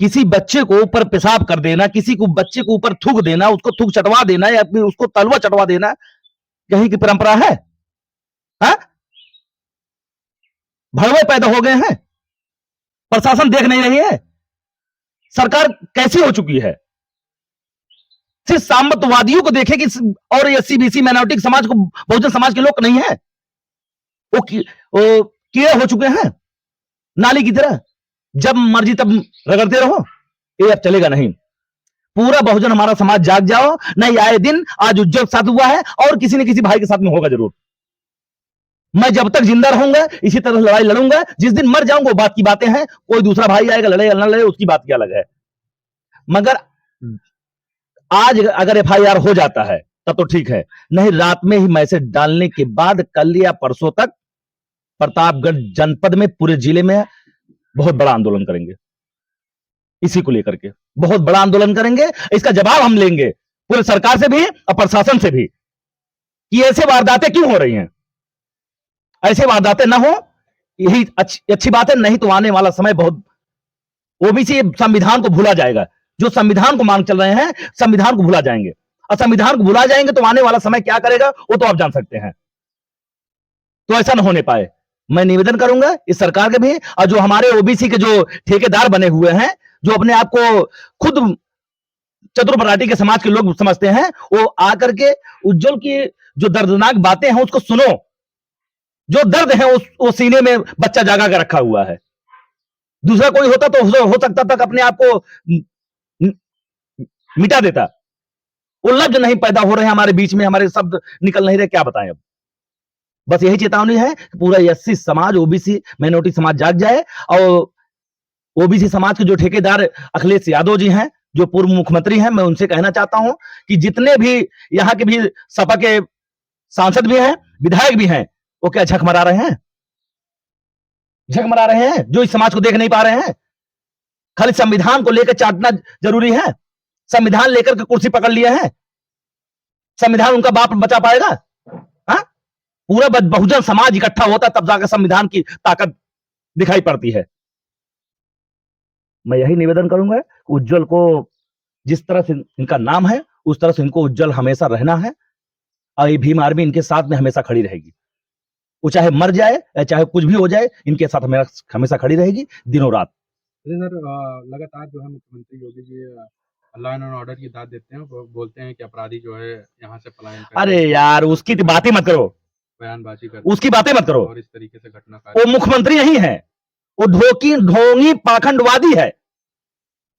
किसी बच्चे को ऊपर पेशाब कर देना, किसी को बच्चे को ऊपर थूक देना, उसको थूक चटवा देना या फिर उसको तलवा चटवा देना, यही की परंपरा है? हा? भड़वे पैदा हो गए हैं, प्रशासन देख नहीं रही है, सरकार कैसी हो चुकी है? सिर्फ सामंतवादियों को देखे कि और एससी बीसी माइनॉरिटी समाज को, बहुजन समाज के लोग नहीं है, वो कीड़े हो चुके हैं नाली की तरह, जब मर्जी तब रगड़ते रहो। ये अब चलेगा नहीं। पूरा बहुजन हमारा समाज जाग जाओ, नहीं आए दिन आज उज्जवल साथ हुआ है और किसी न किसी भाई के साथ में होगा जरूर। मैं जब तक जिंदा रहूंगा इसी तरह लड़ाई लड़ूंगा, जिस दिन मर जाऊंगा वो बात की बातें हैं, कोई दूसरा भाई आएगा लड़े या ना लड़े उसकी बात क्या अलग है। मगर आज अगर एफआईआर हो जाता है तब तो ठीक है, नहीं रात में ही मैसेज डालने के बाद कल या परसों तक प्रतापगढ़ जनपद में पूरे जिले में बहुत बड़ा आंदोलन करेंगे, इसी को लेकर के बहुत बड़ा आंदोलन करेंगे। इसका जवाब हम लेंगे पूरे सरकार से भी और प्रशासन से भी कि ऐसे वारदातें क्यों हो रही हैं, ऐसे वारदातें ना हो, यही अच्छी बात है। नहीं तो आने वाला समय बहुत, ओबीसी संविधान को भूला जाएगा, जो संविधान को मांग चल रहे हैं संविधान को भूला जाएंगे, और संविधान को भुला जाएंगे तो आने वाला समय क्या करेगा वो तो आप जान सकते हैं। तो ऐसा न होने पाए, मैं निवेदन करूंगा इस सरकार के भी, और जो हमारे ओबीसी के जो ठेकेदार बने हुए हैं, जो अपने आप को खुद चतुर मराठी के समाज के लोग समझते हैं, वो आकर के उज्जवल की जो दर्दनाक बातें हैं उसको सुनो। जो दर्द है वो सीने में बच्चा जागा कर रखा हुआ है। दूसरा कोई होता तो हो सकता था अपने आप को मिटा देता। वो लफ्ज नहीं पैदा हो रहे हैं हमारे बीच में, हमारे शब्द निकल नहीं रहे, क्या बताएं अब। बस यही चेतावनी है कि पूरा एससी समाज, ओबीसी माइनॉरिटी समाज जाग जाए, और ओबीसी समाज के जो ठेकेदार अखिलेश यादव जी हैं, जो पूर्व मुख्यमंत्री हैं, मैं उनसे कहना चाहता हूं कि जितने भी यहाँ के भी सपा के सांसद भी हैं, विधायक भी हैं, वो क्या झक मरा रहे हैं? झक मरा रहे हैं जो इस समाज को देख नहीं पा रहे हैं। खाली संविधान को लेकर चाटना जरूरी है, संविधान लेकर के कुर्सी पकड़ लिए हैं, संविधान उनका बाप बचा पाएगा? हाँ, पूरा बहुजन समाज इकट्ठा होता तब जाकर संविधान की ताकत दिखाई पड़ती है। मैं यही निवेदन करूंगा, उज्जवल को जिस तरह से इनका नाम है उस तरह से इनको उज्जवल हमेशा रहना है, और ये भीम आर्मी इनके साथ में हमेशा खड़ी रहेगी। वो चाहे मर जाए या चाहे कुछ भी हो जाए, इनके साथ हमेशा खड़ी रहेगी दिनों रात। सर लगातार जो है मुख्यमंत्री Yogi ji law and order की दाद देते हैं, वो बोलते हैं कि अपराधी जो है यहाँ से पलायन कर, अरे यार उसकी बातें मत करो, बयानबाजी कर, उसकी बातें मत करो। और इस तरीके से घटना वो मुख्यमंत्री नहीं है, वो ढोंगी पाखंडवादी है।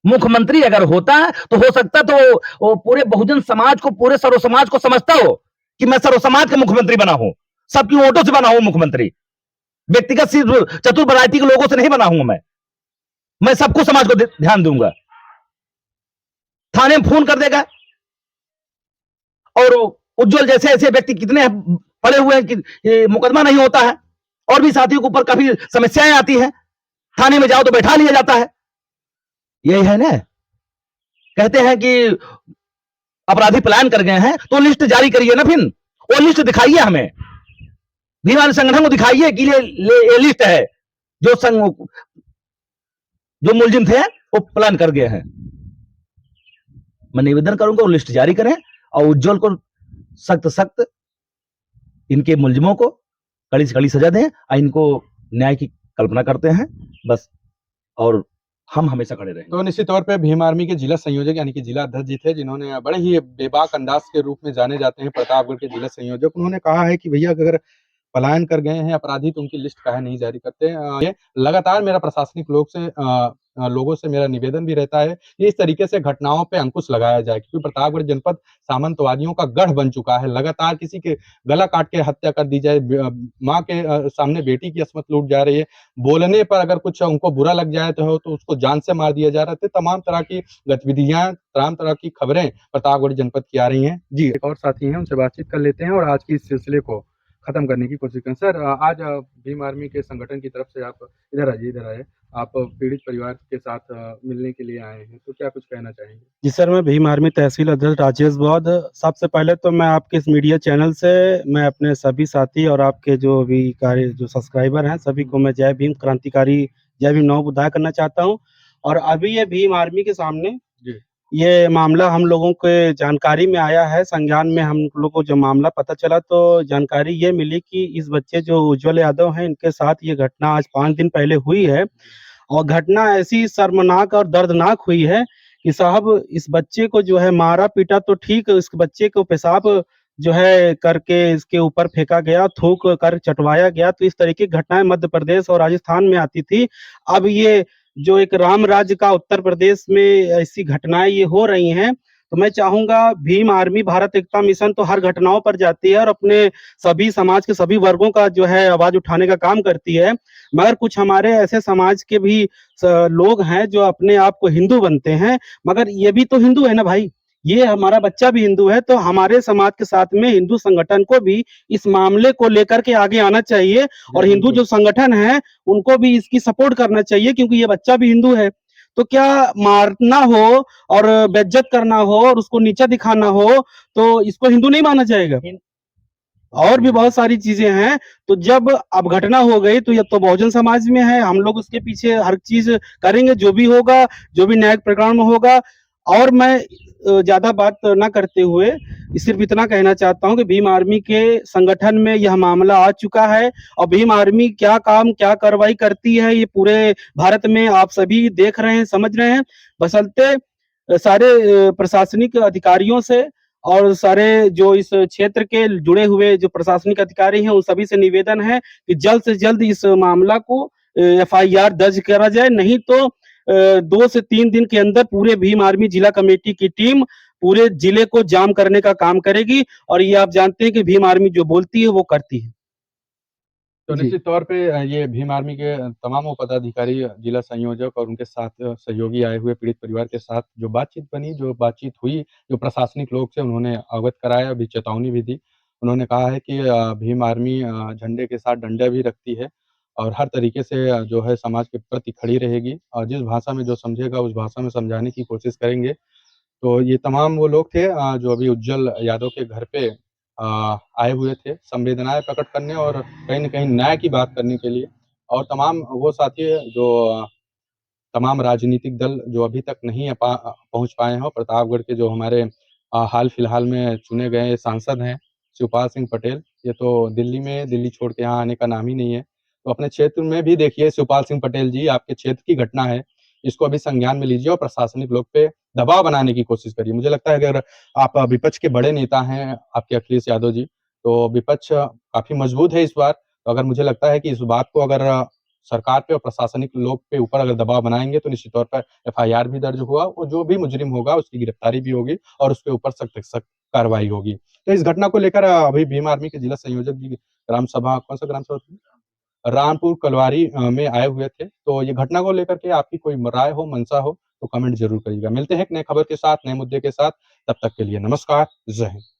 मुख्यमंत्री अगर होता तो हो सकता तो वो पूरे बहुजन समाज को, पूरे सर्व समाज को समझता हो कि मैं सर्व समाज का मुख्यमंत्री बना हूं, सबकी वोटों से बना हूं मुख्यमंत्री, व्यक्तिगत सिर्फ चतुर वैरायटी के लोगों से नहीं बना हूं मैं सबको समाज को ध्यान दूंगा। थाने में फोन कर देगा, और उज्जवल जैसे ऐसे व्यक्ति कितने पड़े हुए हैं कि मुकदमा नहीं होता है, और भी साथियों के ऊपर काफी समस्याएं आती हैं, थाने में जाओ तो बैठा लिया जाता है। यही है ना, कहते हैं कि अपराधी पलायन कर गए हैं तो लिस्ट जारी करिए ना, फिर वो लिस्ट दिखाइए हमें, भीम संगठन को दिखाइए कि ये लिस्ट है जो मुलजिम थे वो पलायन कर गए हैं। मैं निवेदन करूंगा वो लिस्ट जारी करें, और उज्जवल को सख्त इनके मुलजिमों को कड़ी से कड़ी सजा दें, और इनको न्याय की कल्पना करते हैं बस, और हम हमेशा खड़े रहेंगे। तो निश्चित तौर पे भीम आर्मी के जिला संयोजक यानी कि जिला अध्यक्ष जी थे, जिन्होंने बड़े ही बेबाक अंदाज के रूप में जाने जाते हैं प्रतापगढ़ के जिला संयोजक, उन्होंने कहा है कि भैया अगर पलायन कर गए हैं अपराधी तो उनकी लिस्ट काहे नहीं जारी करते। ये लगातार मेरा प्रशासनिक लोगों से मेरा निवेदन भी रहता है कि इस तरीके से घटनाओं पे अंकुश लगाया जाए, क्योंकि प्रतापगढ़ जनपद सामंतवादियों का गढ़ बन चुका है। लगातार किसी के गला काट के हत्या कर दी जाए, माँ के सामने बेटी की अस्मत लूट जा रही है, बोलने पर अगर कुछ उनको बुरा लग जाए तो उसको जान से मार दिया जा रहा है। तमाम तरह की गतिविधियां, तमाम तरह की खबरें प्रतापगढ़ जनपद की आ रही हैं। जी, एक और साथी हैं, उनसे बातचीत कर लेते हैं और आज की इस सिलसिले को खत्म करने की कोशिश करें। सर, आज भीम आर्मी के संगठन की तरफ से आप इधर आए, आप पीड़ित परिवार के साथ मिलने के लिए आए हैं, तो क्या कुछ कहना चाहेंगे? जी सर, मैं भीम आर्मी तहसील अध्यक्ष राजेश बौद्ध। सबसे पहले तो मैं आपके इस मीडिया चैनल से मैं अपने सभी साथी और आपके जो भी सब्सक्राइबर हैं सभी को मैं जय भीम क्रांतिकारी, जय भीम नव बुधाय करना चाहता हूँ। और अभी ये भीम आर्मी के सामने जी। ये मामला हम लोगों के जानकारी में आया है, संज्ञान में हम लोग को जब मामला पता चला तो जानकारी ये मिली कि इस बच्चे जो उज्ज्वल यादव हैं, इनके साथ ये घटना आज 5 दिन पहले हुई है और घटना ऐसी शर्मनाक और दर्दनाक हुई है कि साहब इस बच्चे को जो है मारा-पीटा तो ठीक, इस बच्चे को पेशाब जो है करके इसके ऊपर फेंका गया, थूक कर चटवाया गया, तो इस तरीके की घटनाएँ मध्य प्रदेश और राजस्थान में आती थी। अब ये जो एक राम राज्य का उत्तर प्रदेश में ऐसी घटनाएँ ये हो रही हैं, तो मैं चाहूँगा भीम आर्मी भारत एकता मिशन तो हर घटनाओं पर जाती है और अपने सभी समाज के सभी वर्गों का जो है आवाज़ उठाने का काम करती है। मगर कुछ हमारे ऐसे समाज के भी लोग हैं जो अपने आप को हिंदू बनते हैं, मगर ये भी तो हिंदू है ना भाई, ये हमारा बच्चा भी हिंदू है, तो हमारे समाज के साथ में हिंदू संगठन को भी इस मामले को लेकर के आगे आना चाहिए और जी, हिंदू बिल्कुल। जो संगठन है उनको भी इसकी सपोर्ट करना चाहिए क्योंकि ये बच्चा भी हिंदू है। तो क्या मारना हो और बेइज्जत करना हो और उसको नीचा दिखाना हो तो इसको हिंदू नहीं माना जाएगा? और भी बहुत सारी चीज़ें हैं, तो जब अब घटना हो गई तो ये तो बहुजन समाज में है, हम लोग उसके पीछे हर चीज़ करेंगे, जो भी होगा, जो भी न्यायिक प्रकरण में होगा और मैं ज़्यादा बात ना करते हुए सिर्फ़ इतना कहना चाहता हूँ कि भीम आर्मी के संगठन में यह मामला आ चुका है और भीम आर्मी क्या काम, क्या कार्रवाई करती है, ये पूरे भारत में आप सभी देख रहे हैं, समझ रहे हैं। बशर्ते सारे प्रशासनिक अधिकारियों से और सारे जो इस क्षेत्र के जुड़े हुए जो प्रशासनिक अधिकारी हैं, उन सभी से निवेदन है कि जल्द से जल्द इस मामला को एफआईआर दर्ज करा जाए, नहीं तो 2 से 3 दिन के अंदर पूरे भीम आर्मी जिला कमेटी की टीम पूरे जिले को जाम करने का काम करेगी और ये आप जानते हैं कि भीम आर्मी जो बोलती है, वो करती है। तो जी। निश्चित तौर पे ये भीम आर्मी के तमाम वो पदाधिकारी, जिला संयोजक और उनके साथ सहयोगी आए हुए पीड़ित परिवार के साथ जो बातचीत बनी, जो बातचीत हुई, जो प्रशासनिक लोग से उन्होंने अवगत कराया, अभी चेतावनी भी दी। उन्होंने कहा है कि भीम आर्मी झंडे के साथ डंडा भी रखती है और हर तरीके से जो है समाज के प्रति खड़ी रहेगी और जिस भाषा में जो समझेगा उस भाषा में समझाने की कोशिश करेंगे। तो ये तमाम वो लोग थे जो अभी उज्ज्वल यादव के घर पे आए हुए थे, संवेदनाएँ प्रकट करने और कहीं न कहीं न्याय की बात करने के लिए और तमाम वो साथी हैं जो तमाम राजनीतिक दल जो अभी तक नहीं पहुँच पाए हैं और प्रतापगढ़ के जो हमारे हाल-फिलहाल में चुने गए सांसद हैं, शिवपाल सिंह पटेल, ये तो दिल्ली छोड़ के यहाँ आने का नाम ही नहीं है। तो अपने क्षेत्र में भी देखिए शिवपाल सिंह पटेल जी, आपके क्षेत्र की घटना है, इसको अभी संज्ञान में लीजिए और प्रशासनिक लोग पे दबाव बनाने की कोशिश करिए। मुझे लगता है अगर आप विपक्ष के बड़े नेता हैं, आपके अखिलेश यादव जी, तो विपक्ष काफ़ी मजबूत है इस बार। तो अगर मुझे लगता है कि इस बात को अगर सरकार पे और प्रशासनिक लोग पे ऊपर अगर दबाव बनाएँगे तो निश्चित तौर पर एफआईआर भी दर्ज होगा और जो भी मुजरिम होगा उसकी गिरफ्तारी भी होगी और उसके ऊपर सख्त से सख्त कार्रवाई होगी। तो इस घटना को लेकर अभी भीम आर्मी के जिला संयोजक भी ग्राम सभा कौन-सा ग्राम सभा थी? रामपुर कलवारी में आए हुए थे। तो ये घटना को लेकर के आपकी कोई राय हो, मंशा हो तो कमेंट ज़रूर करिएगा। मिलते हैं एक नए खबर के साथ, नए मुद्दे के साथ, तब तक के लिए नमस्कार, जय हिंद।